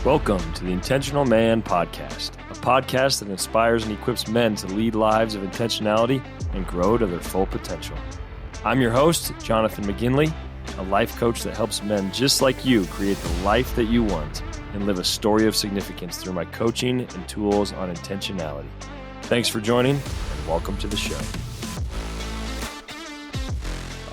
Welcome to the Intentional Man Podcast, a podcast that inspires and equips men to lead lives of intentionality and grow to their full potential. I'm your host, Jonathan McGinley, a life coach that helps men just like you create the life that you want and live a story of significance through my coaching and tools on intentionality. Thanks for joining and welcome to the show.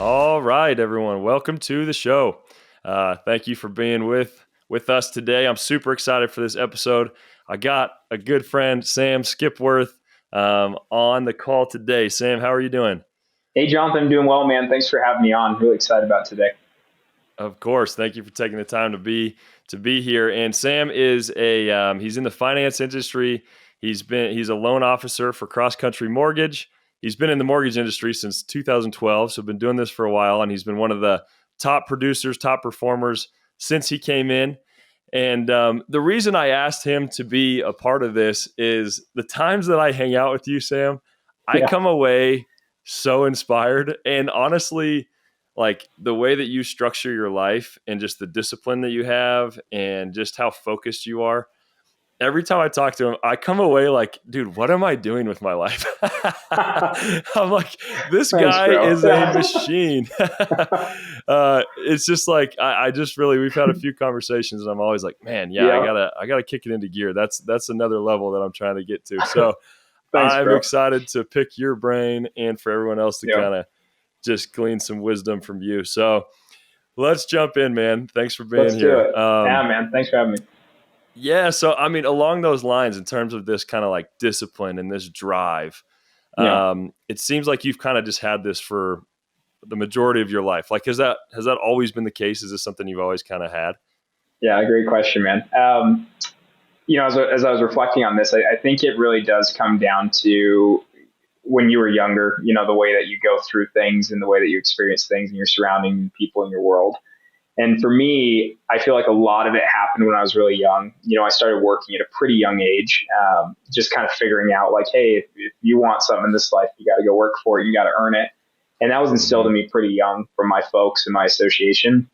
All right, everyone, welcome to the show. Thank you for being with us today. I'm super excited for this episode. I got a good friend, Sam Skipworth, on the call today. Sam, how are you doing? Hey, Jonathan, I'm doing well, man. Thanks for having me on. Really excited about today. Of course. Thank you for taking the time to be here. And Sam is he's in the finance industry. He's a loan officer for Cross Country Mortgage. He's been in the mortgage industry since 2012, so been doing this for a while, and he's been one of the top producers, top performers since he came in. And the reason I asked him to be a part of this is the times that I hang out with you, Sam, I come away so inspired. And honestly, like the way that you structure your life and just the discipline that you have and just how focused you are, every time I talk to him, I come away like, dude, what am I doing with my life? I'm like, this guy is a machine. It's just like, I just really, we've had a few conversations and I'm always like, man, I gotta kick it into gear. That's another level that I'm trying to get to. So I'm excited to pick your brain and for everyone else to kind of just glean some wisdom from you. So let's jump in, man. Thanks for being here. Man. Thanks for having me. Yeah. So, I mean, along those lines, in terms of this kind of like discipline and this drive, it seems like you've kind of just had this for the majority of your life. Like, has that always been the case? Is this something you've always kind of had? Yeah, great question, man. As I was reflecting on this, I think it really does come down to when you were younger, the way that you go through things and the way that you experience things and your surrounding people in your world. And for me, I feel like a lot of it happened when I was really young. I started working at a pretty young age, just kind of figuring out like, hey, if you want something in this life, you got to go work for it. You got to earn it. And that was instilled in me pretty young from my folks and my association.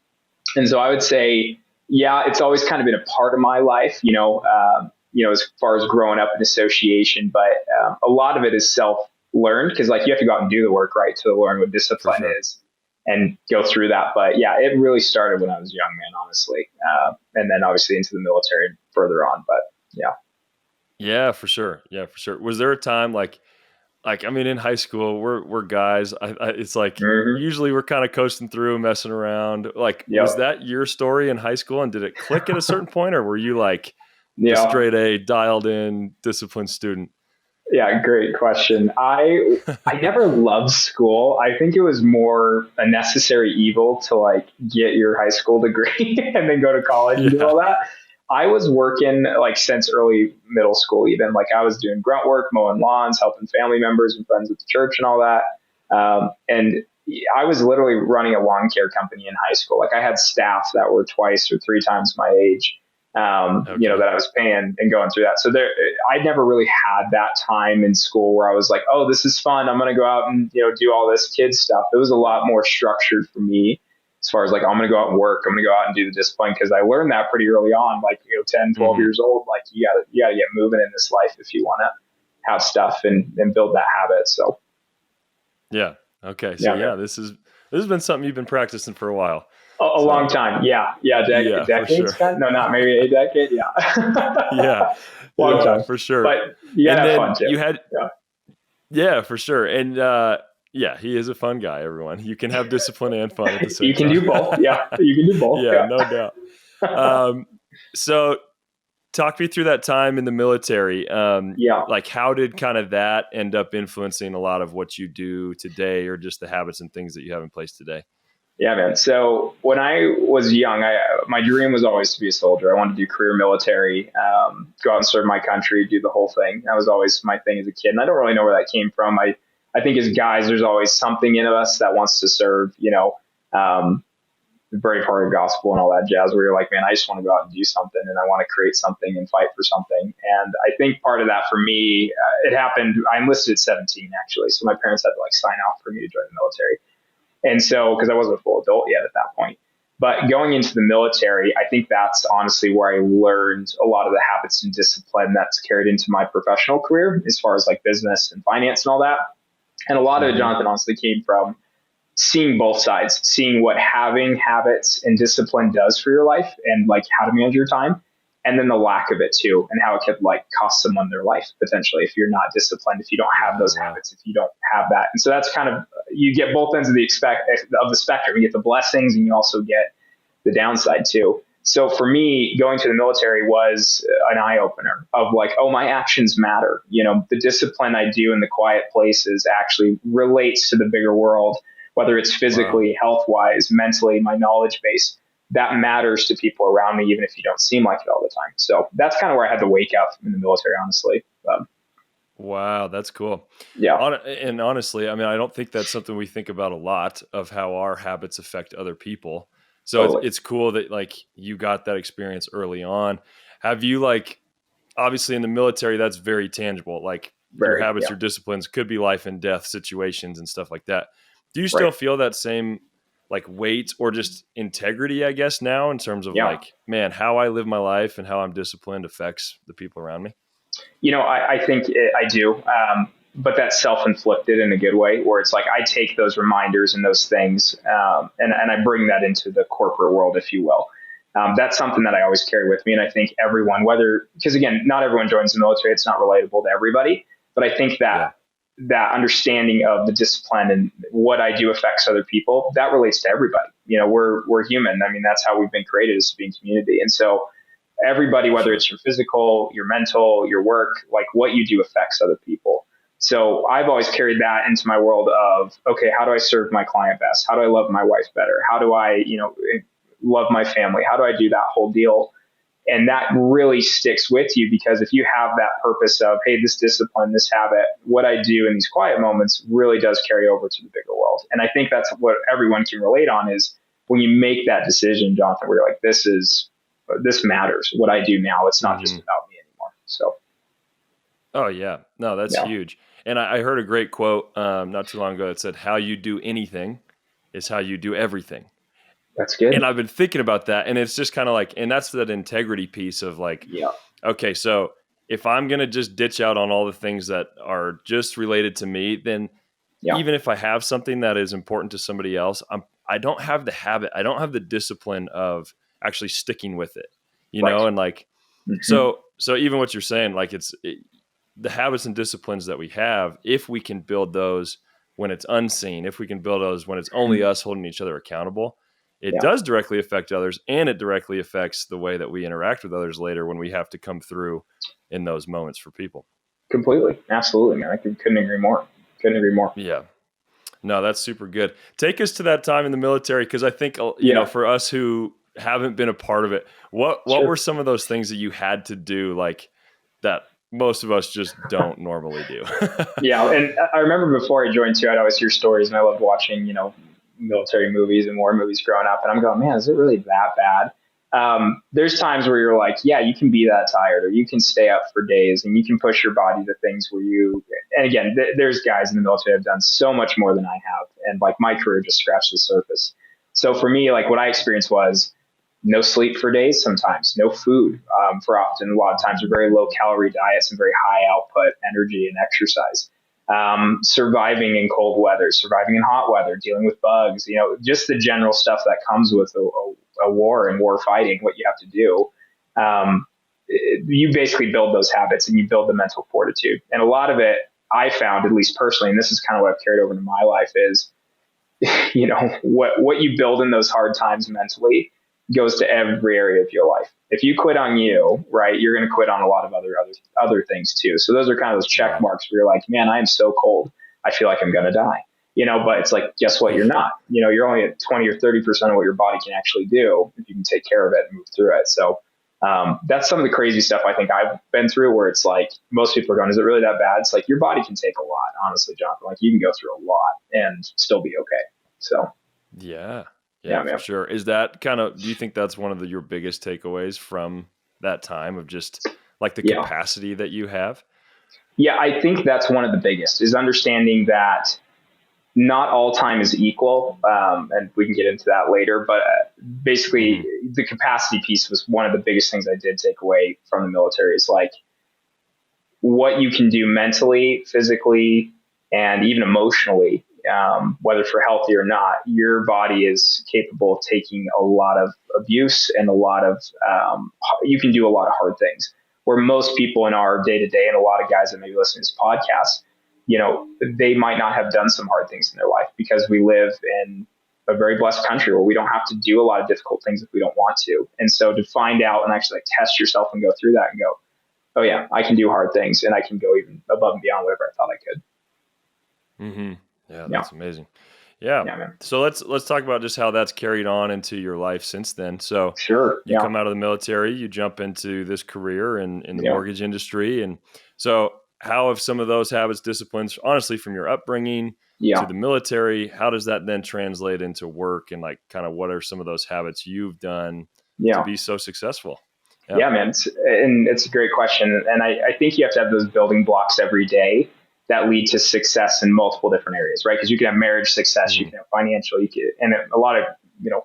And so I would say, it's always kind of been a part of my life, as far as growing up in association. But a lot of it is self-learned because like you have to go out and do the work, right, to learn what discipline is. And go through that. But it really started when I was young, man, honestly. And then obviously into the military and further on. But Yeah, for sure. Yeah, for sure. Was there a time like, I mean, in high school, we're guys. It's like usually we're kind of coasting through, messing around. Like, was that your story in high school? And did it click at a certain point, or were you like a straight A, dialed in, disciplined student? Yeah, great question. I never loved school. I think it was more a necessary evil to like get your high school degree and then go to college and do all that. I was working like since early middle school, even like I was doing grunt work, mowing lawns, helping family members and friends at the church and all that. And I was literally running a lawn care company in high school. Like I had staff that were twice or three times my age. That I was paying and going through that. So I never really had that time in school where I was like, oh, this is fun. I'm going to go out and, do all this kids stuff. It was a lot more structured for me as far as like, I'm going to go out and work. I'm going to go out and do the discipline. Cause I learned that pretty early on, like, 10, 12 years old, like you gotta get moving in this life if you want to have stuff and build that habit. So. Yeah. Okay. So this has been something you've been practicing for a while. A long time. Decades. Sure. No, not maybe a decade. Yeah. Long time. For sure. But you gotta have fun too. You had, for sure. And he is a fun guy, everyone. You can have discipline and fun at the same time. You can do both. Yeah, you can do both. No doubt. So talk me through that time in the military. Like how did kind of that end up influencing a lot of what you do today or just the habits and things that you have in place today? Yeah, man. So when I was young, my dream was always to be a soldier. I wanted to do career military, go out and serve my country, do the whole thing. That was always my thing as a kid. And I don't really know where that came from. I think as guys, there's always something in us that wants to serve, the brave hearted gospel and all that jazz where you're like, man, I just want to go out and do something and I want to create something and fight for something. And I think part of that for me, it happened, I enlisted at 17 actually. So my parents had to like sign off for me to join the military. And so, cause I wasn't a full adult yet at that point. But going into the military, I think that's honestly where I learned a lot of the habits and discipline that's carried into my professional career as far as like business and finance and all that. And a lot of it, Mm-hmm. Jonathan, honestly came from seeing both sides, seeing what having habits and discipline does for your life and like how to manage your time. And then the lack of it too, and how it could like cost someone their life potentially if you're not disciplined, if you don't have those Wow. habits, if you don't have that. And so that's kind of, you get both ends of the spectrum. You get the blessings and you also get the downside too. So for me, going to the military was an eye opener of like, oh, my actions matter. You know, the discipline I do in the quiet places actually relates to the bigger world, whether it's physically, health wise, mentally, my knowledge base. That matters to people around me, even if you don't seem like it all the time. So that's kind of where I had to wake up in the military, honestly. Wow, that's cool. Yeah, And honestly, I mean, I don't think that's something we think about a lot of how our habits affect other people. So totally. it's cool that like you got that experience early on. Have you like obviously in the military that's very tangible. Like your Very, habits, yeah, your disciplines could be life and death situations and stuff like that. Do you right. still feel that same like weight or just integrity, I guess, now in terms of Yeah. like, man, how I live my life and how I'm disciplined affects the people around me? I think I do, but that's self-inflicted in a good way, where it's like I take those reminders and those things, and I bring that into the corporate world, if you will. That's something that I always carry with me, and I think everyone, whether because again, not everyone joins the military, it's not relatable to everybody, but I think Yeah. that understanding of the discipline and what I do affects other people, that relates to everybody. You know, we're human. I mean, that's how we've been created, as being community, and so everybody, For whether sure. it's your physical, your mental, your work, like what you do affects other people. So I've always carried that into my world of, okay, how do I serve my client best? How do I love my wife better? How do I, love my family? How do I do that whole deal? And that really sticks with you, because if you have that purpose of, hey, this discipline, this habit, what I do in these quiet moments really does carry over to the bigger world. And I think that's what everyone can relate on, is when you make that decision, Jonathan, where you're like, this matters. What I do now, it's not just Hmm. about me anymore. So Oh yeah, no, that's yeah, huge. And I heard a great quote not too long ago that said, "How you do anything is how you do everything." that's And good. I've been thinking about that, and it's just kind of like, and that's that integrity piece of like, Yeah, okay, so if I'm gonna just ditch out on all the things that are just related to me, then yeah, even if I have something that is important to somebody else, I don't have the habit, I don't have the discipline of actually sticking with it, right. and like, Hmm. so even what you're saying, like the habits and disciplines that we have, if we can build those when it's unseen, if we can build those when it's only us holding each other accountable, it Yeah, does directly affect others, and it directly affects the way that we interact with others later when we have to come through in those moments for people. completely, absolutely, man. Couldn't agree more. Couldn't agree more. Yeah. No, that's super good. Take us to that time in the military, because I think Yeah, for us who haven't been a part of it, what sure. were some of those things that you had to do, like that most of us just don't normally do? Yeah, and I remember before I joined too, I'd always hear stories, and I loved watching, military movies and war movies growing up. And I'm going, man, is it really that bad? There's times where you're like, yeah, you can be that tired, or you can stay up for days, and you can push your body to things where you. And again, there's guys in the military that have done so much more than I have, and like my career just scratched the surface. So for me, like what I experienced was no sleep for days, sometimes no food for often. A lot of times, are very low calorie diets and very high output energy and exercise. Surviving in cold weather, surviving in hot weather, dealing with bugs, just the general stuff that comes with a war and war fighting, what you have to do. Um, you basically build those habits and you build the mental fortitude. And a lot of it, I found, at least personally, and this is kind of what I've carried over to my life, is what you build in those hard times mentally goes to every area of your life. If you quit on you, right, you're going to quit on a lot of other things too. So those are kind of those check Wow. marks where you're like, man, I am so cold, I feel like I'm going to die. But it's like, guess what? You're not. You're only at 20 or 30% of what your body can actually do if you can take care of it and move through it. So that's some of the crazy stuff I think I've been through, where it's like most people are going, is it really that bad? It's like your body can take a lot, honestly, Jonathan. Like you can go through a lot and still be okay. So Yeah. yeah, Yeah, for man. sure. Is that kind of, do you think that's one of your biggest takeaways from that time of just like the Yeah. capacity that you have? Yeah, I think that's one of the biggest, is understanding that not all time is equal, and we can get into that later. But basically, Hmm. the capacity piece was one of the biggest things I did take away from the military. Is like what you can do mentally, physically, and even emotionally, whether for healthy or not. Your body is capable of taking a lot of abuse and a lot of you can do a lot of hard things. Where most people in our day to day, and a lot of guys that maybe listen to this podcast, they might not have done some hard things in their life because we live in a very blessed country where we don't have to do a lot of difficult things if we don't want to. And so to find out and actually like test yourself and go through that and go, oh yeah, I can do hard things and I can go even above and beyond whatever I thought I could. Hmm. Yeah, Yeah. that's amazing. Yeah. Yeah, man. So let's talk about just how that's carried on into your life since then. So Sure. you Yeah. come out of the military, you jump into this career in the Yeah. mortgage industry, and so how have some of those habits, disciplines, honestly, from your upbringing to Yeah. the military, how does that then translate into work, and like kind of what are some of those habits you've done to Yeah. be so successful? Yeah. Yeah, man. And it's a great question. And I think you have to have those building blocks every day that lead to success in multiple different areas, right? Because you can have marriage success, you Mhm. can have financial, and a lot of,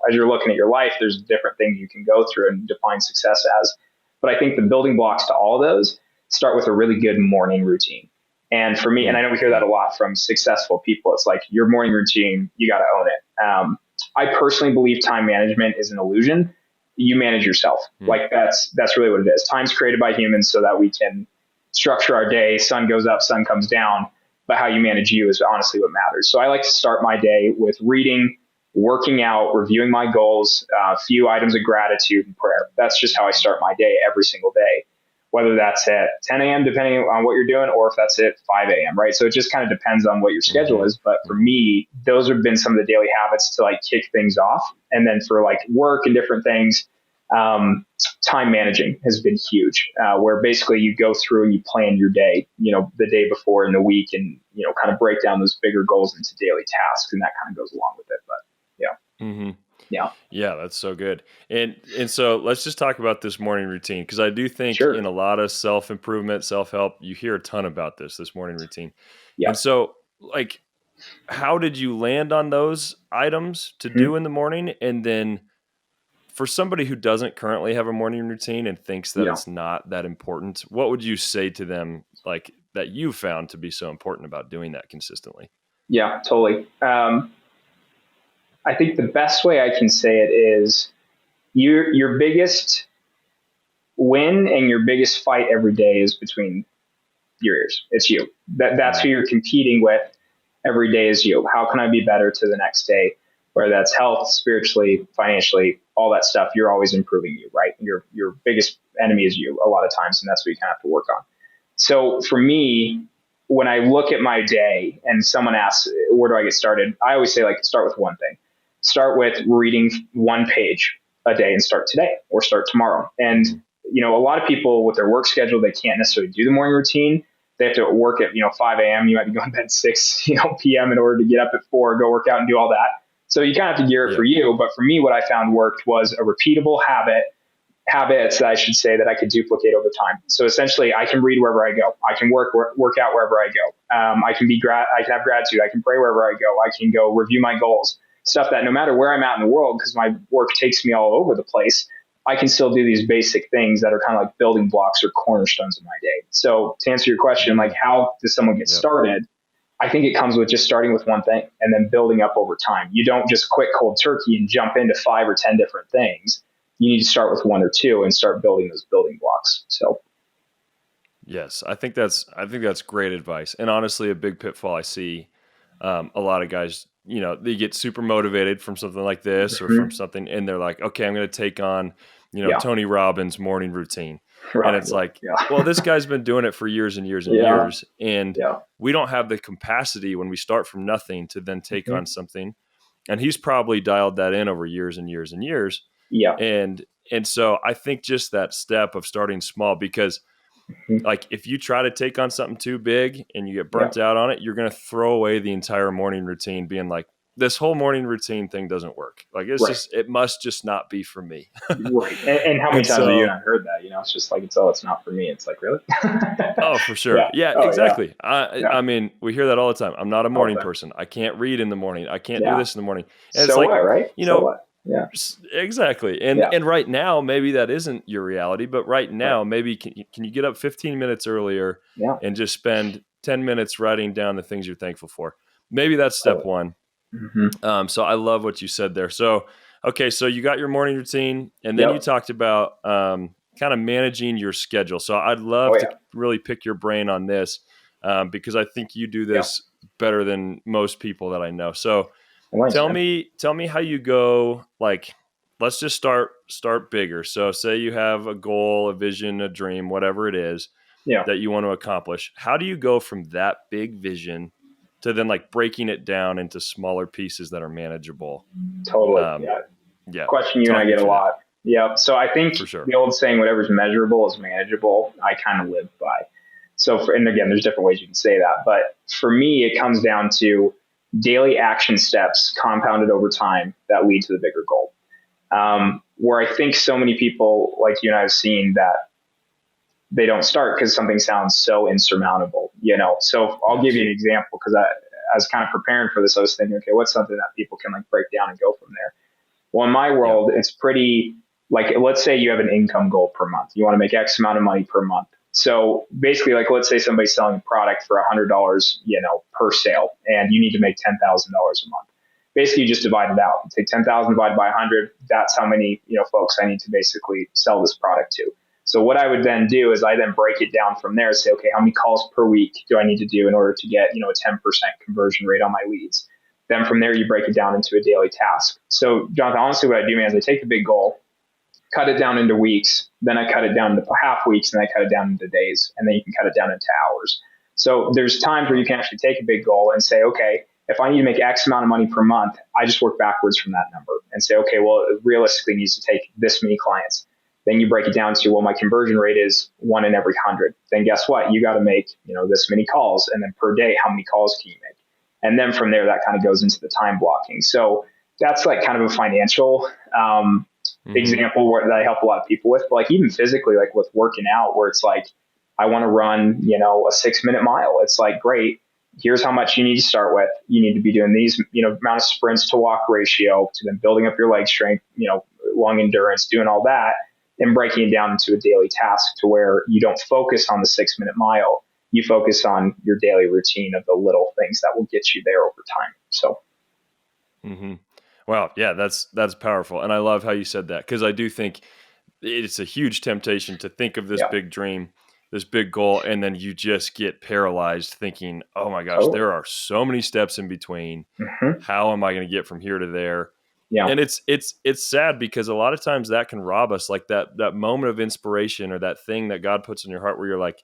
as you're looking at your life, there's different things you can go through and define success as. But I think the building blocks to all of those start with a really good morning routine. And for me, and I know we hear that Yeah. a lot from successful people, it's like your morning routine, you got to own it. I personally believe time management is an illusion. You manage yourself. Mm. Like that's really what it is. Time's created by humans so that we can structure our day. Sun goes up, sun comes down. But how you manage you is honestly what matters. So I like to start my day with reading, working out, reviewing my goals, a few items of gratitude and prayer. That's just how I start my day every single day, whether that's at 10 a.m., depending on what you're doing, or if that's at 5 a.m., right? So it just kind of depends on what your schedule Hmm. is. But for me, those have been some of the daily habits to like kick things off. And then for like work and different things, um, time managing has been huge, where basically you go through and you plan your day, the day before in the week and, kind of break down those bigger goals into daily tasks. And that kind of goes along with it. But yeah, Hmm. yeah, Yeah, that's so good. And so let's just talk about this morning routine, because I do think in sure. a lot of self-improvement, self-help, you hear a ton about this morning routine. Yeah. And so like how did you land on those items to Hmm. do in the morning? And then for somebody who doesn't currently have a morning routine and thinks that Yeah. it's not that important, what would you say to them like that you found to be so important about doing that consistently? Yeah, totally. I think the best way I can say it is your biggest win and your biggest fight every day is between your ears. It's you. That's who Mm, you're competing with every day is you. How can I be better to the next day? Whether that's health, spiritually, financially, all that stuff, you're always improving you, right? Your biggest enemy is you a lot of times, and that's what you kind of have to work on. So for me, when I look at my day and someone asks, where do I get started? I always say, like, start with one thing. Start with reading one page a day and start today or start tomorrow. And, mhm. a lot of people with their work schedule, they can't necessarily do the morning routine. They have to work at, 5 a.m. You might be going to bed 6, p.m. in order to get up at 4, go work out and do all that. So you kind of have to gear it for Yep. you. But for me, what I found worked was a repeatable habits that I should say that I could duplicate over time. So essentially, I can read wherever I go. I can work out wherever I go. I can I can have gratitude. I can pray wherever I go. I can go review my goals. Stuff that no matter where I'm at in the world, because my work takes me all over the place, I can still do these basic things that are kind of like building blocks or cornerstones of my day. So to answer your question, like Mm, how does someone get yep. started? I think it comes with just starting with one thing and then building up over time. You don't just quit cold turkey and jump into 5 or 10 different things. You need to start with one or two and start building those building blocks. So Yes, I think that's great advice. And honestly, a big pitfall I see, a lot of guys, they get super motivated from something like this or from mhm. something, and they're like, okay, I'm going to take on, Yeah, Tony Robbins' morning routine, and right. it's like, well, Yeah, this guy's been doing it for years and years and yeah, years, and yeah, we don't have the capacity when we start from nothing to then take on mhm. something, and he's probably dialed that in over years and years and years, Yeah, and so I think just that step of starting small, because mhm. like if you try to take on something too big and you get Yeah, burnt out on it, you're going to throw away the entire morning routine being like, this whole morning routine thing doesn't work. Like Right. it must just not be for me. Right. And how many And times have you and so, I heard that? It's just like, it's not for me. It's like, really? oh, for sure. Yeah. Yeah, Oh, yeah. exactly. I, Yeah. I mean, we hear that all the time. I'm not a All the morning time. person. I can't read in the morning. I can't do Yeah. this in the morning. And it's So like, what, right? you So know, what? Yeah. exactly. And Yeah. and right now, maybe that isn't your reality, but right Right. now, maybe can you get up 15 minutes earlier Yeah. and just spend 10 minutes writing down the things you're thankful for? Maybe that's step Totally. one. Hmm. So I love what you said there. So, okay, so you got your morning routine, and then you Yep. talked about kind of managing your schedule. So I'd Oh, love to yeah. really pick your brain on this because I think you do Yeah. this better than most people that I know. So Thanks, man. tell me how you go. Like, let's just start bigger. So say you have a goal, a vision, a dream, whatever it is Yeah. that you want to accomplish. How do you go from that big vision to then like breaking it down into smaller pieces that are manageable? Totally. Um, Yeah. yeah, Question you and I talk me get a through that lot. Yeah. So I think for sure. the old saying, whatever's measurable is manageable, I kind of live by. And again, there's different ways you can say that. But for me, it comes down to daily action steps compounded over time that lead to the bigger goal. Where I think so many people like you and I have seen that they don't start because something sounds so insurmountable. So I'll give you Yes. an example because I was kind of preparing for this. I was thinking, okay, what's something that people can like break down and go from there? Well, in my Yeah. world, it's pretty like, let's say you have an income goal per month. You want to make X amount of money per month. So basically, like, let's say somebody's selling a product for $100, per sale, and you need to make $10,000 a month. Basically, you just divide it out. Take 10,000 divided by 100. That's how many, folks I need to basically sell this product to. So what I would then do is I then break it down from there. Say, okay, how many calls per week do I need to do in order to get, a 10% conversion rate on my leads? Then from there, you break it down into a daily task. So, Jonathan, honestly, what I do, man, is I take the big goal, cut it down into weeks, then I cut it down into half weeks, and I cut it down into days, and then you can cut it down into hours. So there's times where you can actually take a big goal and say, okay, if I need to make X amount of money per month, I just work backwards from that number and say, okay, well, it realistically needs to take this many clients. Then you break it down to, well, my conversion rate is 1 in every 100. Then guess what? You got to make, this many calls, and then per day, how many calls can you make? And then from there, that kind of goes into the time blocking. So that's like kind of a financial example that I help a lot of people with. But like even physically, like with working out, where it's like, I want to run, a 6-minute mile. It's like, great. Here's how much you need to start with. You need to be doing these, amount of sprints to walk ratio, to then building up your leg strength, long endurance, doing all that, and breaking it down into a daily task to where you don't focus on the 6-minute mile. You focus on your daily routine of the little things that will get you there over time. So, Wow, yeah, that's powerful, and I love how you said that because I do think it's a huge temptation to think of this yeah, big dream, this big goal, and then you just get paralyzed thinking, "Oh my gosh, totally. there are so many steps in between. Hmm. How am I going to get from here to there?" Yeah, And it's sad because a lot of times that can rob us, like that moment of inspiration or that thing that God puts in your heart where you're like,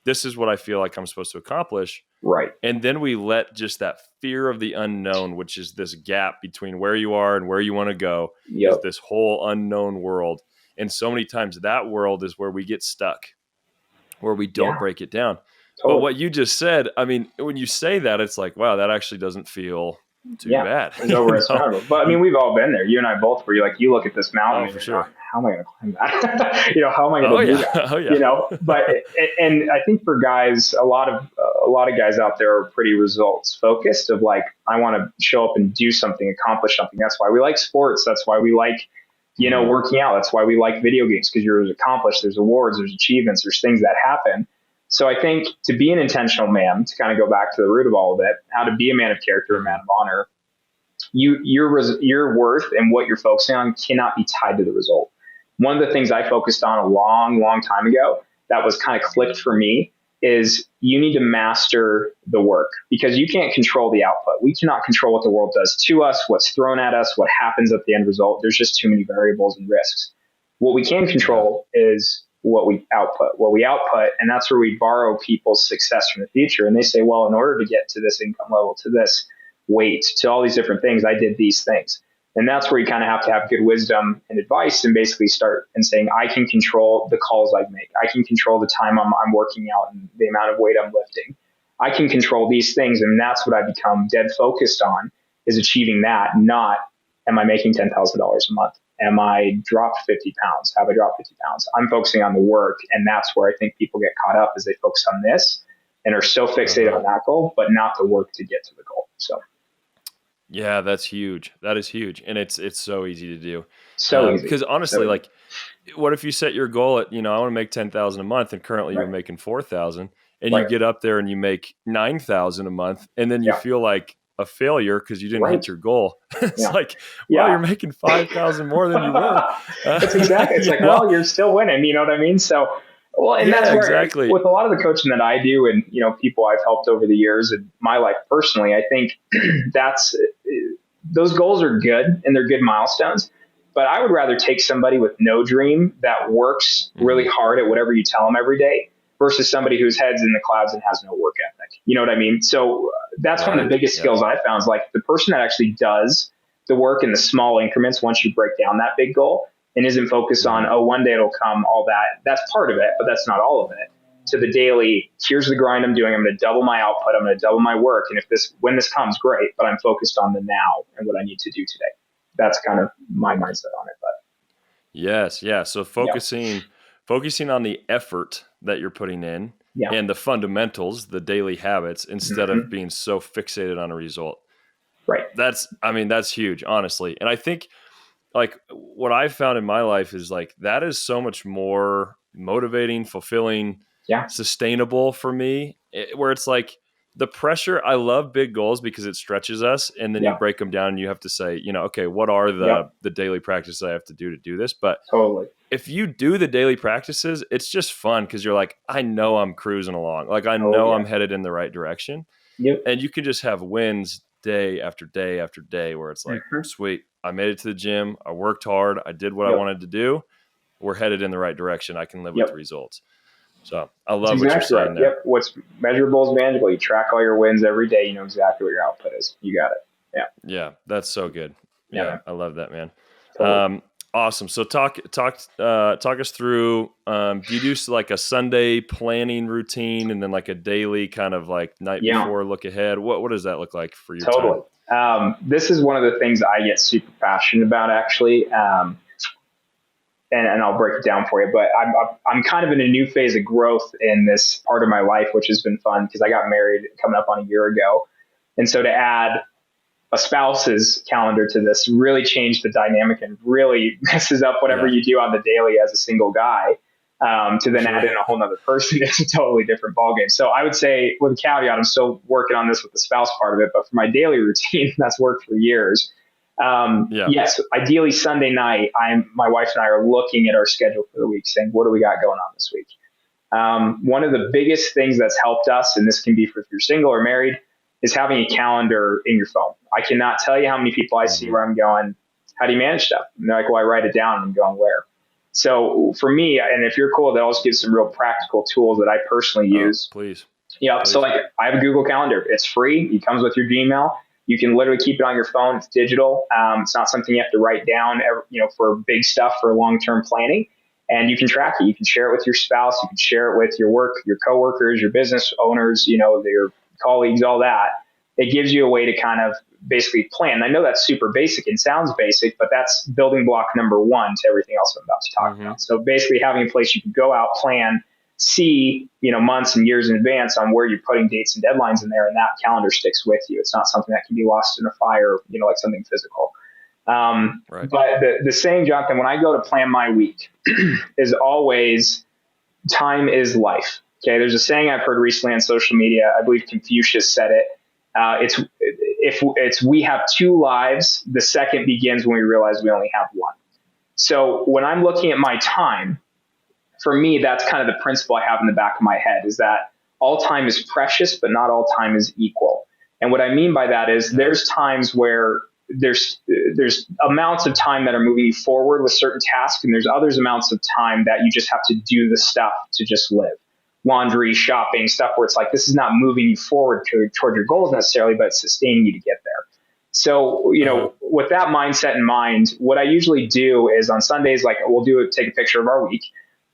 "This is what I feel like I'm supposed to accomplish." right. And then we let just that fear of the unknown, which is this gap between where you are and where you want to go, is Yep, this whole unknown world. And so many times that world is where we get stuck, where we don't yeah, break it down. But totally. what you just said, I mean, when you say that, it's like, wow, that actually doesn't feel too Yeah, bad. it's over insurmountable. But I mean, we've all been there. You and I both were. You look at this mountain Oh, and for you're sure. going, "How am I going to climb that? How am I going Oh to do yeah. that?" Oh yeah. But and I think for guys, a lot of guys out there are pretty results focused. Of like, I want to show up and do something, accomplish something. That's why we like sports. That's why we like Mhm. working out. That's why we like video games because you're accomplished. There's awards. There's achievements. There's things that happen. So I think to be an intentional man, to kind of go back to the root of all of it, how to be a man of character, a man Mhm. of honor, your worth and what you're focusing on cannot be tied to the result. One of the things I focused on a long time ago that was kind of clicked for me is you need to master the work because you can't control the output. We cannot control what the world does to us, what's thrown at us, what happens at the end result. There's just too many variables and risks. What we can Yeah. control is what we output, and that's where we borrow people's success from the future. And they say, well, in order to get to this income level, to this weight, to all these different things, I did these things. And that's where you kind of have to have good wisdom and advice and basically start and saying, I can control the calls I make. I can control the time I'm working out and the amount of weight I'm lifting. I can control these things. And that's what I become dead focused on. is achieving that, not am I making $10,000 a month? Am I dropped 50 pounds? Have I dropped 50 pounds? I'm focusing on the work. And that's where I think people get caught up, is they focus on this and are so fixated on that goal, but not the work to get to the goal. So yeah, that's huge. That is huge. And it's so easy to do. so easy. Because honestly, So like, what if you set your goal at, I want to make 10,000 a month, and currently you're right, making 4,000, and you right. get up there and you make 9,000 a month, and then you Yeah, feel like a failure because you didn't hit right. your goal. It's Yeah, like, well, yeah. you're making 5,000 more than you were. It's exactly. It's You like, know? well, you're still winning. You know what I mean? So, well, and that's Yeah, where exactly. with a lot of the coaching that I do, and people I've helped over the years in my life personally, I think that's those goals are good and they're good milestones. But I would rather take somebody with no dream that works really Mhm. hard at whatever you tell them every day versus somebody whose head's in the clouds and has no work ethic. You know what I mean? So that's one of the Right. biggest Yeah. skills I found is like the person that actually does the work in the small increments once you break down that big goal and isn't focused on, Mhm. oh, one day it'll come, all that. That's part of it, but that's not all of it. To the daily, here's the grind I'm doing. I'm going to double my output. I'm going to double my work. And when this comes, great, but I'm focused on the now and what I need to do today. That's kind of my mindset on it. But Yes, yeah. So yeah, focusing on the effort that you're putting in yeah, and the fundamentals, the daily habits, instead of hmm being so fixated on a result. right, That's huge, honestly. And I think, like, what I've found in my life is like that is so much more motivating, fulfilling, yeah, sustainable for me, where it's like the pressure. I love big goals because it stretches us, and then you yeah, break them down and you have to say, okay, what are yep, the daily practices I have to do this? But totally, if you do the daily practices, it's just fun because you're like, I know I'm cruising along. Like, I oh know yeah, I'm headed in the right direction. yep, And you can just have wins day after day after day where it's like, hmm sweet, I made it to the gym. I worked hard. I did what I yep, wanted to do. We're headed in the right direction. I can live with the yep. results. So I That's love what you're exactly right. saying there. Yep. What's measurable is manageable. You track all your wins every day. You know exactly what your output is. You got it. Yeah. Yeah, that's so good. Yeah, Yeah, man. I love that, man. Totally. Awesome. So talk us through. Do you do like a Sunday planning routine and then like a daily kind of like night Yeah, before look ahead? What does that look like for your time? totally. This is one of the things I get super passionate about, actually. And I'll break it down for you. But I'm kind of in a new phase of growth in this part of my life, which has been fun because I got married coming up on a year ago. And so to add a spouse's calendar to this really changed the dynamic and really messes up whatever Yeah, you do on the daily as a single guy. To for then add sure. in a whole nother person, it's a totally different ballgame. So I would say, with a caveat, I'm still working on this with the spouse part of it, but for my daily routine, that's worked for years. Yeah. Yes, ideally Sunday night, my wife and I are looking at our schedule for the week, saying, what do we got going on this week? One of the biggest things that's helped us, and this can be for if you're single or married, is having a calendar in your phone. I cannot tell you how many people I see hmm where I'm going, how do you manage stuff? And they're like, well, I write it down and I'm going, where? So for me, and if you're cool, that also gives some real practical tools that I personally Oh, use. please, Yeah. So please. like I have a Google Calendar. It's free. It comes with your Gmail. You can literally keep it on your phone. It's digital. It's not something you have to write down, for big stuff for long-term planning. And you can track it. You can share it with your spouse. You can share it with your your coworkers, your business owners, your colleagues, all that. It gives you a way to kind of basically plan. I know that's super basic and sounds basic, but that's building block number one to everything else I'm about to talk hmm about. So basically having a place you can go out, plan, see, months and years in advance on where you're putting dates and deadlines in there, and that calendar sticks with you. It's not something that can be lost in a fire, like something physical. Right. But the saying, Jonathan, when I go to plan my week, is always time is life. Okay, there's a saying I've heard recently on social media. I believe Confucius said it. It's we have two lives. The second begins when we realize we only have one. So when I'm looking at my time, for me, that's kind of the principle I have in the back of my head is that all time is precious, but not all time is equal. And what I mean by that is Yeah. there's times where there's amounts of time that are moving you forward with certain tasks, and there's others amounts of time that you just have to do the stuff to just live. Laundry, shopping, stuff where it's like this is not moving you forward toward your goals necessarily, but it's sustaining you to get there. So, Uh-huh. with that mindset in mind, what I usually do is on Sundays, like take a picture of our week.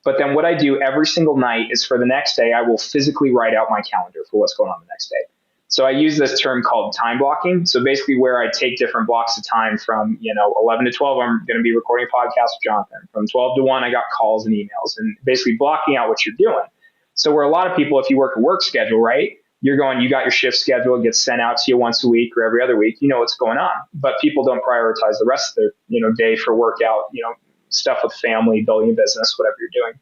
But then what I do every single night is for the next day, I will physically write out my calendar for what's going on the next day. So I use this term called time blocking. So basically where I take different blocks of time from, 11 to 12, I'm going to be recording a podcast with Jonathan. From 12 to 1, I got calls and emails, and basically blocking out what you're doing. So where a lot of people, if you work a work schedule, right, you got your shift schedule, it gets sent out to you once a week or every other week, you know what's going on. But people don't prioritize the rest of their, day for workout, stuff with family, building a business, whatever you're doing.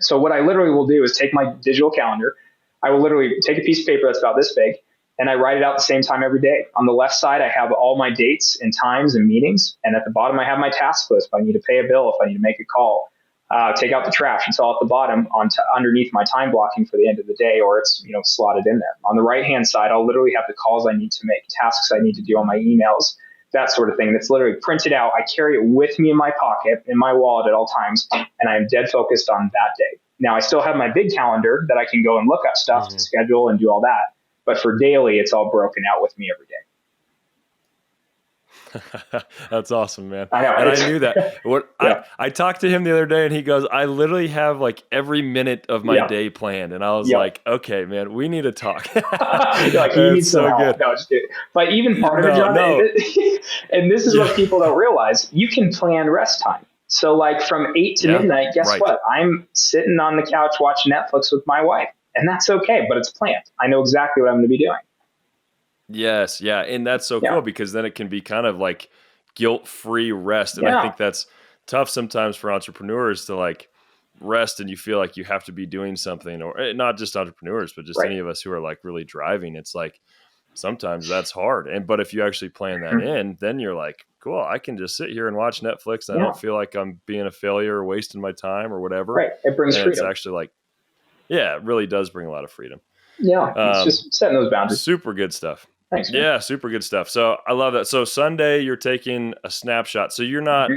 So what I literally will do is take my digital calendar. I will literally take a piece of paper that's about this big, and I write it out at the same time every day. On the left side, I have all my dates and times and meetings. And at the bottom, I have my task list. If I need to pay a bill, if I need to make a call, take out the trash. It's all at the bottom underneath my time blocking for the end of the day, or it's, slotted in there. On the right-hand side, I'll literally have the calls I need to make, tasks I need to do on my emails, that sort of thing. That's literally printed out. I carry it with me in my pocket, in my wallet at all times, and I'm dead focused on that day. Now, I still have my big calendar that I can go and look up stuff to schedule and do all that. But for daily, it's all broken out with me every day. That's awesome, man. I know. And I knew that. Yeah. I talked to him the other day, and he goes, I literally have like every minute of my day planned. And I was like, okay, man, we need to talk. Like, you need some help. Good. No, just kidding. But even part of it, John, and this is what people don't realize, you can plan rest time. So like from 8 to midnight, guess what? I'm sitting on the couch watching Netflix with my wife. And that's okay, but it's planned. I know exactly what I'm going to be doing. Yes, yeah. And that's so cool, because then it can be kind of like guilt-free rest. And I think that's tough sometimes for entrepreneurs to like rest and you feel like you have to be doing something, or not just entrepreneurs, but just any of us who are like really driving. It's like sometimes that's hard. But if you actually plan that in, then you're like, cool, I can just sit here and watch Netflix. And I don't feel like I'm being a failure or wasting my time or whatever. Right. It brings freedom. It's actually like, it really does bring a lot of freedom. Yeah, it's just setting those boundaries. Super good stuff. Thanks, man. Yeah, super good stuff. So I love that. So Sunday, you're taking a snapshot. So you're not,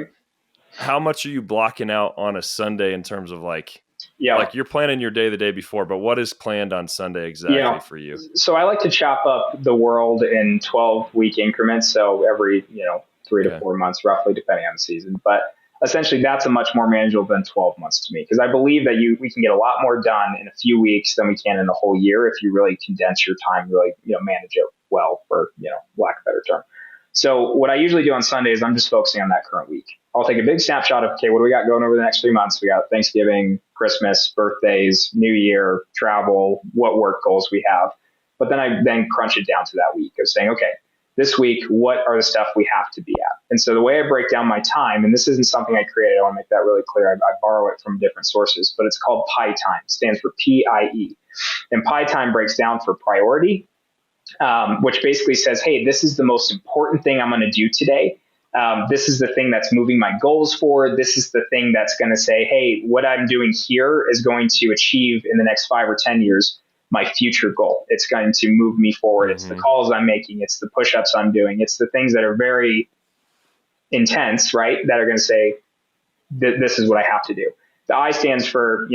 how much are you blocking out on a Sunday in terms of like you're planning your day the day before, but what is planned on Sunday exactly for you? So I like to chop up the world in 12-week increments. So every, 3 to 4 months, roughly, depending on the season. But essentially, that's a much more manageable than 12 months to me, because I believe that we can get a lot more done in a few weeks than we can in a whole year if you really condense your time, really manage it well, for lack of a better term. So what I usually do on Sunday is I'm just focusing on that current week. I'll take a big snapshot of, okay, what do we got going over the next 3 months? We got Thanksgiving, Christmas, birthdays, New Year, travel, what work goals we have. But then I crunch it down to that week of saying, okay, this week, what are the stuff we have to be at? And so the way I break down my time, and this isn't something I created, I want to make that really clear. I borrow it from different sources, but it's called PIE time. It stands for PIE. And PIE time breaks down for priority, which basically says, hey, this is the most important thing I'm going to do today. This is the thing that's moving my goals forward. This is the thing that's going to say, hey, what I'm doing here is going to achieve in the next 5 or 10 years my future goal. It's going to move me forward. It's the calls I'm making. It's the push-ups I'm doing. It's the things that are very intense, right? That are going to say, this is what I have to do. The I stands for,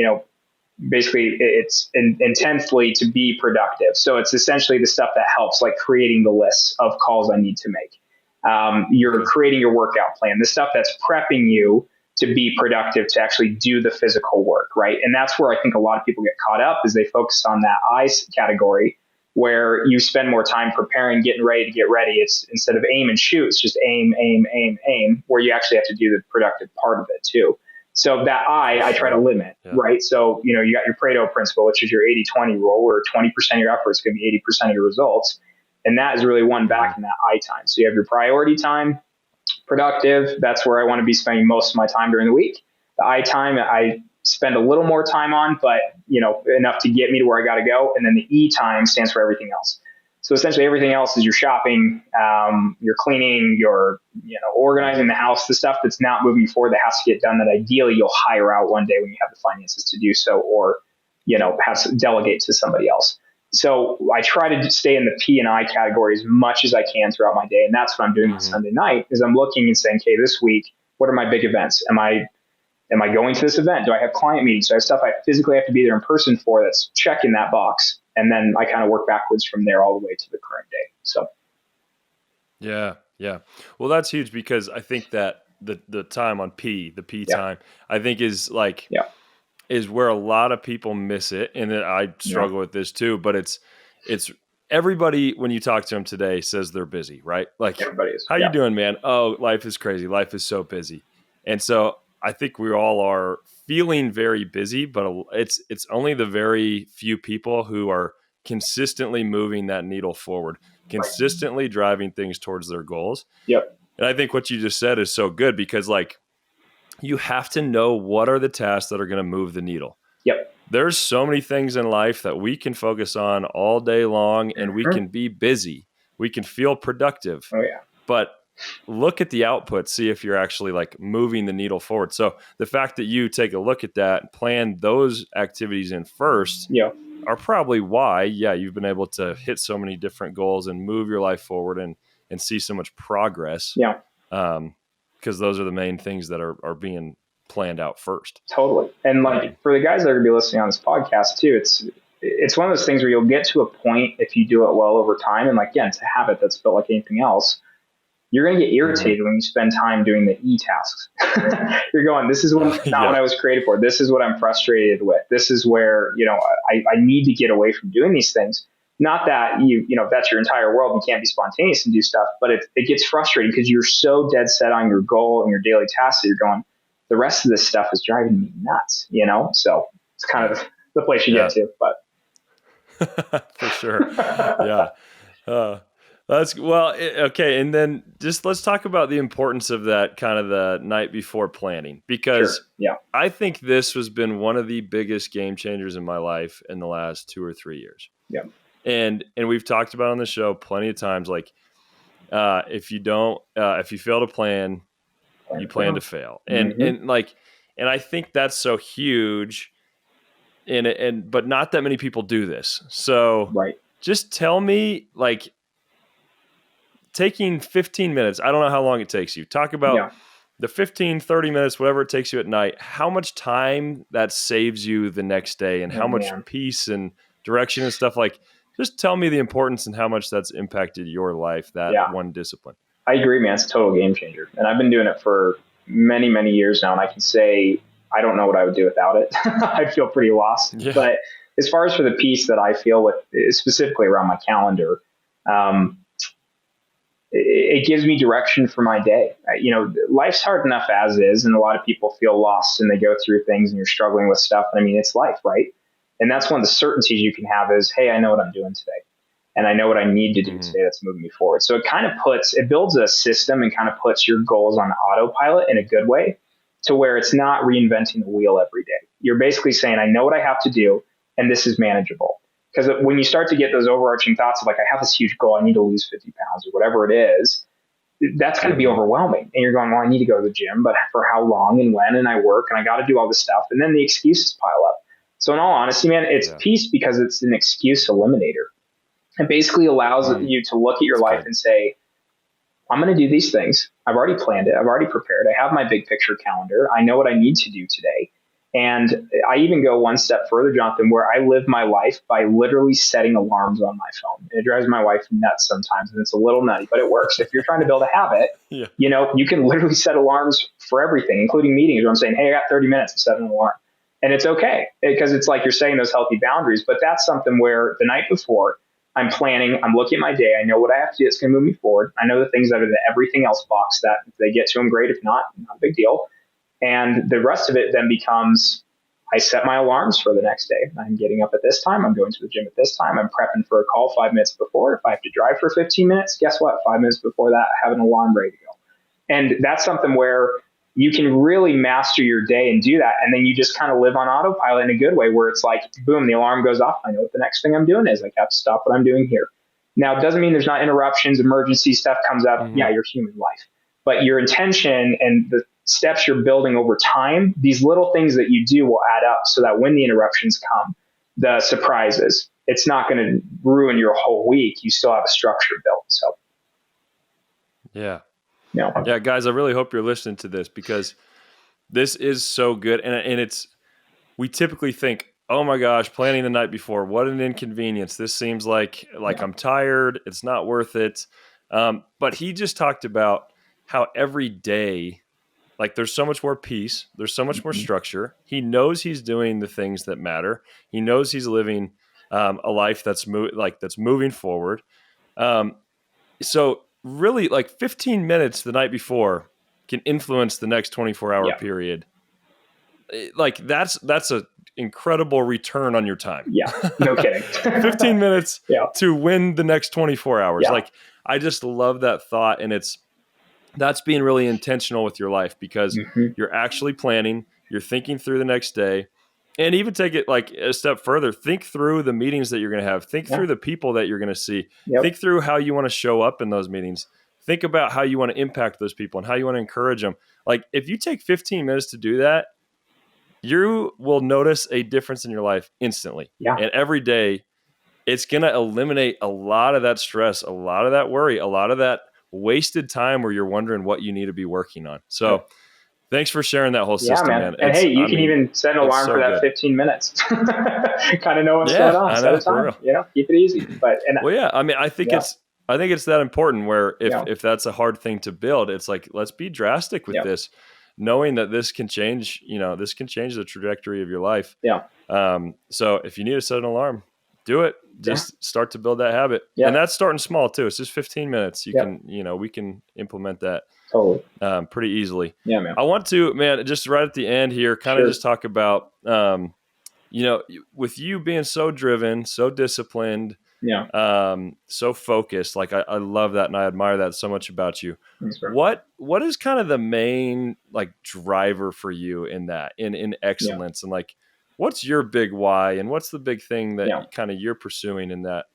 basically it's intensely to be productive. So it's essentially the stuff that helps, like creating the lists of calls I need to make. You're creating your workout plan, the stuff that's prepping you to be productive, to actually do the physical work, right? And that's where I think a lot of people get caught up, is they focus on that I category, where you spend more time preparing, getting ready to get ready. It's instead of aim and shoot, it's just aim, where you actually have to do the productive part of it too. So that I try to limit, right? So, you got your Pareto principle, which is your 80-20 rule, where 20% of your effort is going to be 80% of your results. And that is really one back in that I time. So you have your priority time, productive. That's where I want to be spending most of my time during the week. The I time, I spend a little more time on, but enough to get me to where I got to go. And then the E time stands for everything else. So essentially everything else is your shopping, your cleaning, your organizing the house, the stuff that's not moving forward that has to get done, that ideally you'll hire out one day when you have the finances to do so, or have to delegate to somebody else. So I try to stay in the P and I category as much as I can throughout my day. And that's what I'm doing on Sunday night, is I'm looking and saying, okay, this week, what are my big events? Am I going to this event? Do I have client meetings? Do I have stuff I physically have to be there in person for? That's checking that box. And then I kind of work backwards from there all the way to the current day. So. Yeah. Well, that's huge, because I think that the time on the P time, I think is like, is where a lot of people miss it. And then I struggle with this too, but it's everybody, when you talk to them today, says they're busy, right? Like, Everybody is. how you Yeah. doing, man? Oh, life is crazy. Life is so busy. And so I think we all are feeling very busy, but it's only the very few people who are consistently moving that needle forward, Right. consistently driving things towards their goals. Yep. And I think what you just said is so good because, like, you have to know what are the tasks that are going to move the needle. Yep. There's so many things in life that we can focus on all day long, and we Mhm. can be busy. We can feel productive, Oh yeah. but look at the output, see if you're actually like moving the needle forward. So the fact that you take a look at that, plan those activities in first, Yeah. are probably why, yeah, you've been able to hit so many different goals and move your life forward and see so much progress. Yeah. Because those are the main things that are being planned out first. Totally. And like for the guys that are gonna be listening on this podcast too, it's one of those things where you'll get to a point if you do it well over time, and like, again, it's a habit that's built like anything else. You're going to get irritated when you spend time doing the tasks. You're going, this is not what I was created for. This is what I'm frustrated with. This is where, I need to get away from doing these things. Not that if that's your entire world, you can't be spontaneous and do stuff, but it gets frustrating because you're so dead set on your goal and your daily tasks that you're going, the rest of this stuff is driving me nuts, So it's kind of the place you get to, but. For sure. Yeah. Okay. And then just let's talk about the importance of that kind of the night before planning, because Sure. Yeah. I think this has been one of the biggest game changers in my life in the last 2 or 3 years. Yeah. And we've talked about on the show plenty of times, like, if you fail to plan, you plan to fail. And I think that's so huge but not that many people do this. So right. just tell me, like, taking 15 minutes, I don't know how long it takes you. Talk about the 15, 30 minutes, whatever it takes you at night, how much time that saves you the next day and how much peace and direction and stuff. Like, just tell me the importance and how much that's impacted your life, that one discipline. I agree, man. It's a total game changer. And I've been doing it for many, many years now. And I can say, I don't know what I would do without it. I feel pretty lost. Yeah. But as far as for the peace that I feel with, specifically around my calendar, it gives me direction for my day. Life's hard enough as is, and a lot of people feel lost and they go through things and you're struggling with stuff. I mean, it's life, right? And that's one of the certainties you can have is, hey, I know what I'm doing today. And I know what I need to do today that's moving me forward. So it builds a system and kind of puts your goals on autopilot in a good way, to where it's not reinventing the wheel every day. You're basically saying, I know what I have to do, and this is manageable. Because when you start to get those overarching thoughts of like, I have this huge goal, I need to lose 50 pounds or whatever it is, that's going to be overwhelming. And you're going, well, I need to go to the gym, but for how long and when? And I work and I got to do all this stuff. And then the excuses pile up. So in all honesty, man, it's peace because it's an excuse eliminator. It basically allows you to look at your life and say, I'm going to do these things. I've already planned it. I've already prepared. I have my big picture calendar. I know what I need to do today. And I even go one step further, Jonathan, where I live my life by literally setting alarms on my phone. It drives my wife nuts sometimes, and it's a little nutty, but it works. If you're trying to build a habit, you can literally set alarms for everything, including meetings, where I'm saying, hey, I got 30 minutes to set an alarm. And it's okay, because it's like you're setting those healthy boundaries. But that's something where the night before, I'm planning, I'm looking at my day, I know what I have to do that's going to move me forward. I know the things that are the everything else box that if they get to them, great. If not a big deal. And the rest of it then becomes, I set my alarms for the next day. I'm getting up at this time. I'm going to the gym at this time. I'm prepping for a call 5 minutes before. If I have to drive for 15 minutes, guess what? 5 minutes before that, I have an alarm ready to go. And that's something where you can really master your day and do that. And then you just kind of live on autopilot in a good way, where it's like, boom, the alarm goes off. I know what the next thing I'm doing is. I have to stop what I'm doing here. Now, it doesn't mean there's not interruptions, emergency stuff comes up. Mm-hmm. Yeah, you're human life. But your intention and the steps you're building over time, these little things that you do will add up so that when the interruptions come, the surprises, it's not going to ruin your whole week. You still have a structure built. So, yeah. Yeah, guys, I really hope you're listening to this, because this is so good. And we typically think, oh my gosh, planning the night before, what an inconvenience. This seems like I'm tired. It's not worth it. But he just talked about how every day, like, there's so much more peace. There's so much more structure. He knows he's doing the things that matter. He knows he's living a life that's that's moving forward. Um, so really, like 15 minutes the night before can influence the next 24-hour Yeah. period. Like that's a incredible return on your time. Yeah. No kidding. 15 minutes Yeah. to win the next 24 hours. Yeah. Like I just love that thought, and that's being really intentional with your life, because Mm-hmm. you're actually planning, you're thinking through the next day, and even take it like a step further. Think through the meetings that you're going to have. Think Yeah. through the people that you're going to see. Yep. Think through how you want to show up in those meetings. Think about how you want to impact those people and how you want to encourage them. Like if you take 15 minutes to do that, you will notice a difference in your life instantly. Yeah. And every day, it's going to eliminate a lot of that stress, a lot of that worry, a lot of that wasted time where you're wondering what you need to be working on. So thanks for sharing that whole system, man. And hey, you can even set an alarm for that 15 minutes. Kind of know what's going on. Set a time. Keep it easy. But I mean, I think it's that important, where if that's a hard thing to build, it's like, let's be drastic with this, knowing that this can change, this can change the trajectory of your life. Yeah. So if you need to set an alarm, do it. Just start to build that habit. Yeah. And that's starting small too. It's just 15 minutes. You can, we can implement that totally pretty easily. Yeah, man. I want to, just right at the end here, kind of just talk about, with you being so driven, so disciplined, so focused. Like I love that, and I admire that so much about you. Thanks, what is kind of the main like driver for you in that, in excellence, and like, what's your big why, and what's the big thing that kind of you're pursuing in that,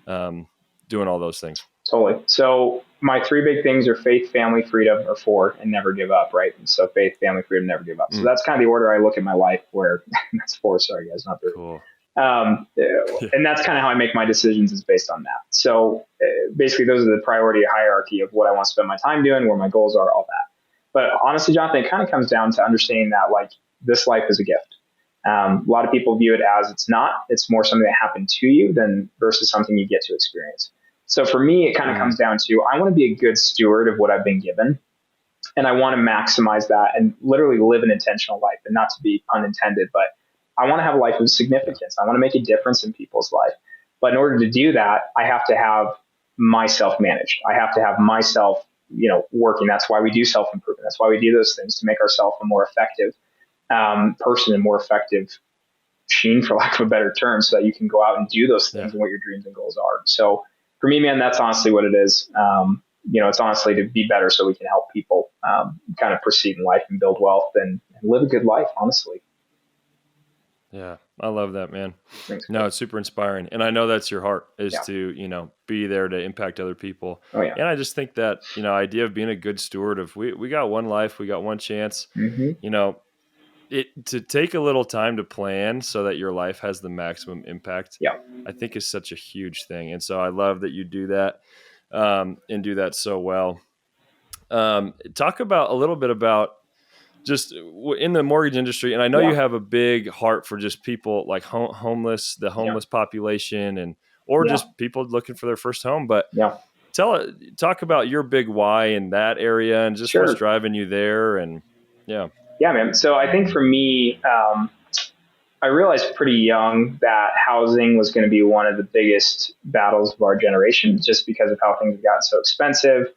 doing all those things? Totally. So my 3 big things are faith, family, freedom, or 4, and never give up. Right. So faith, family, freedom, never give up. So that's kind of the order I look at my life, where that's 4. Sorry guys, not 3. Cool. And that's kind of how I make my decisions, is based on that. So basically those are the priority hierarchy of what I want to spend my time doing, where my goals are, all that. But honestly, Jonathan, it kind of comes down to understanding that like this life is a gift. A lot of people view it as it's not. It's more something that happened to you than versus something you get to experience. So for me, it kind of comes down to, I want to be a good steward of what I've been given. And I want to maximize that and literally live an intentional life, and not to be unintended, but I want to have a life of significance. I want to make a difference in people's life. But in order to do that, I have to have myself managed. I have to have myself, working. That's why we do self-improvement. That's why we do those things, to make ourselves a more effective person and more effective machine, for lack of a better term, so that you can go out and do those things and what your dreams and goals are. So for me, man, that's honestly what it is. It's honestly to be better so we can help people kind of proceed in life and build wealth and live a good life, honestly. Yeah, I love that, man. Thanks. No, it's super inspiring. And I know that's your heart, is to, be there to impact other people. Oh, yeah. And I just think that, idea of being a good steward of, we got one life, we got one chance, to take a little time to plan so that your life has the maximum impact, I think is such a huge thing. And so I love that you do that, and do that so well. Talk about a little bit about just in the mortgage industry. And I know you have a big heart for just people like homeless, the homeless population, or just people looking for their first home. But talk about your big why in that area, and just what's driving you there. And yeah, man. So I think for me, I realized pretty young that housing was going to be one of the biggest battles of our generation, just because of how things have gotten so expensive.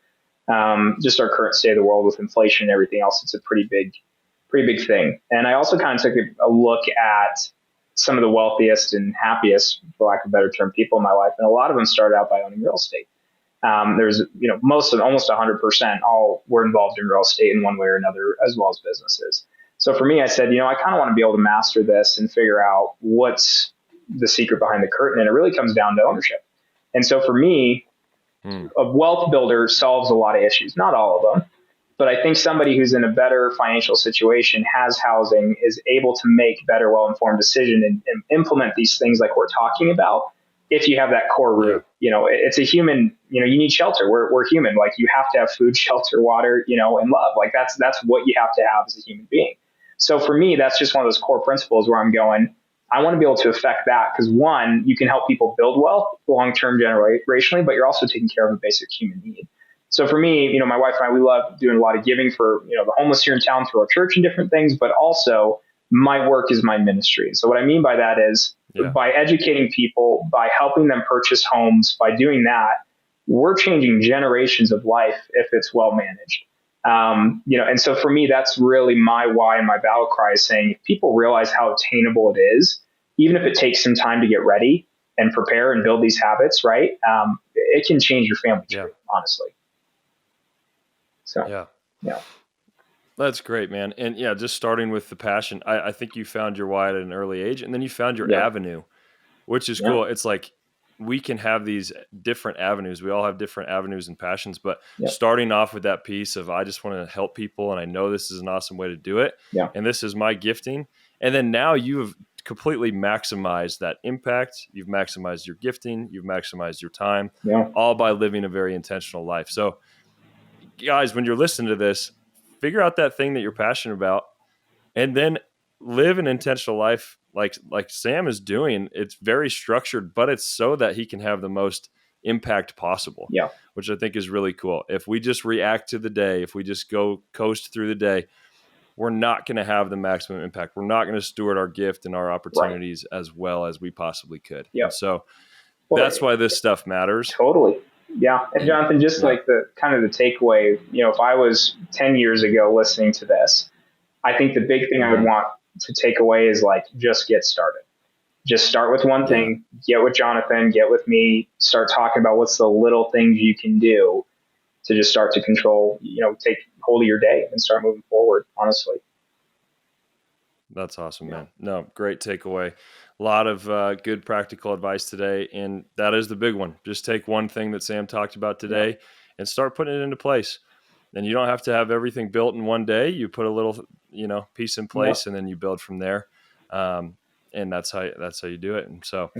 Just our current state of the world with inflation and everything else, it's a pretty big thing. And I also kind of took a look at some of the wealthiest and happiest, for lack of a better term, people in my life. And a lot of them started out by owning real estate. There's, almost 100% all were involved in real estate in one way or another, as well as businesses. So for me, I said, I kind of want to be able to master this and figure out what's the secret behind the curtain. And it really comes down to ownership. And so for me, a wealth builder solves a lot of issues, not all of them, but I think somebody who's in a better financial situation, has housing, is able to make better, well-informed decision and implement these things like we're talking about. If you have that core root, it's a human, you need shelter. We're human. Like, you have to have food, shelter, water, and love. Like that's what you have to have as a human being. So for me, that's just one of those core principles where I'm going, I want to be able to affect that, because one, you can help people build wealth long-term generationally, but you're also taking care of a basic human need. So for me, my wife and I, we love doing a lot of giving for, the homeless here in town through our church and different things, but also my work is my ministry. So what I mean by that is by educating people, by helping them purchase homes, by doing that, we're changing generations of life if it's well managed. And so for me, that's really my why and my battle cry is saying if people realize how attainable it is, even if it takes some time to get ready and prepare and build these habits, right? It can change your family tree, honestly. So, yeah. That's great, man. And just starting with the passion, I think you found your why at an early age, and then you found your avenue, which is cool. It's like we can have these different avenues. We all have different avenues and passions, but starting off with that piece of I just want to help people, and I know this is an awesome way to do it, and this is my gifting. And then now you have completely maximized that impact. You've maximized your gifting. You've maximized your time, all by living a very intentional life. So, guys, when you're listening to this, figure out that thing that you're passionate about, and then live an intentional life like Sam is doing. It's very structured, but it's so that he can have the most impact possible, which I think is really cool. If we just react to the day, if we just go coast through the day, we're not going to have the maximum impact. We're not going to steward our gift and our opportunities as well as we possibly could. So that's why this stuff matters. Totally. Yeah. And Jonathan, just like the kind of the takeaway, if I was 10 years ago listening to this, I think the big thing I would want to take away is like, just get started. Just start with one thing, get with Jonathan, get with me, start talking about what's the little things you can do to just start to control, take hold of your day and start moving forward, honestly. That's awesome, man. No, great takeaway. A lot of good practical advice today. And that is the big one. Just take one thing that Sam talked about today and start putting it into place. And you don't have to have everything built in one day. You put a little, piece in place and then you build from there. And that's how you do it. And so,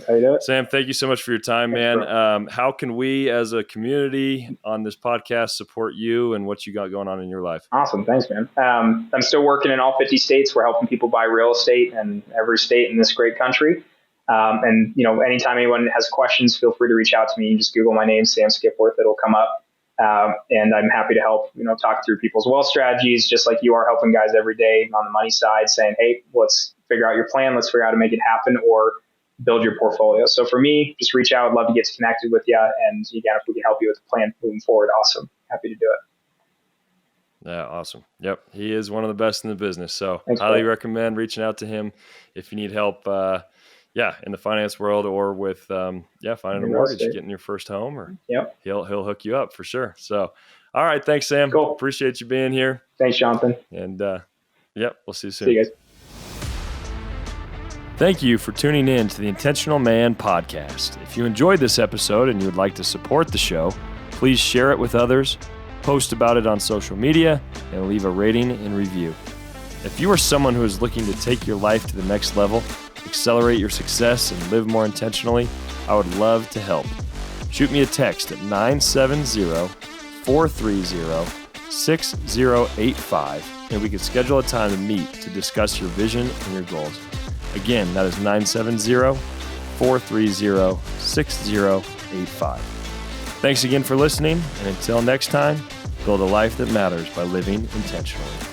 Sam, thank you so much for your time, man. How can we as a community on this podcast support you and what you got going on in your life? Awesome. Thanks, man. I'm still working in all 50 states. We're helping people buy real estate in every state in this great country. And anytime anyone has questions, feel free to reach out to me. You just Google my name, Sam Skipworth. It'll come up. And I'm happy to help, talk through people's wealth strategies, just like you are helping guys every day on the money side, saying, hey, let's figure out your plan. Let's figure out how to make it happen or build your portfolio. So for me, just reach out. I'd love to get connected with you. And again, if we can help you with the plan moving forward, awesome. Happy to do it. Yeah, awesome. Yep. He is one of the best in the business. So Thanks, highly recommend reaching out to him if you need help. In the finance world or with, finding a mortgage, getting your first home, or he'll hook you up for sure. So, all right. Thanks, Sam. Cool. Appreciate you being here. Thanks, Jonathan. And, we'll see you soon. See you guys. Thank you for tuning in to the Intentional Man podcast. If you enjoyed this episode and you would like to support the show, please share it with others, post about it on social media, and leave a rating and review. If you are someone who is looking to take your life to the next level, accelerate your success, and live more intentionally, I would love to help. Shoot me a text at 970-430-6085, and we can schedule a time to meet to discuss your vision and your goals. Again, that is 970-430-6085. Thanks again for listening, and until next time, build a life that matters by living intentionally.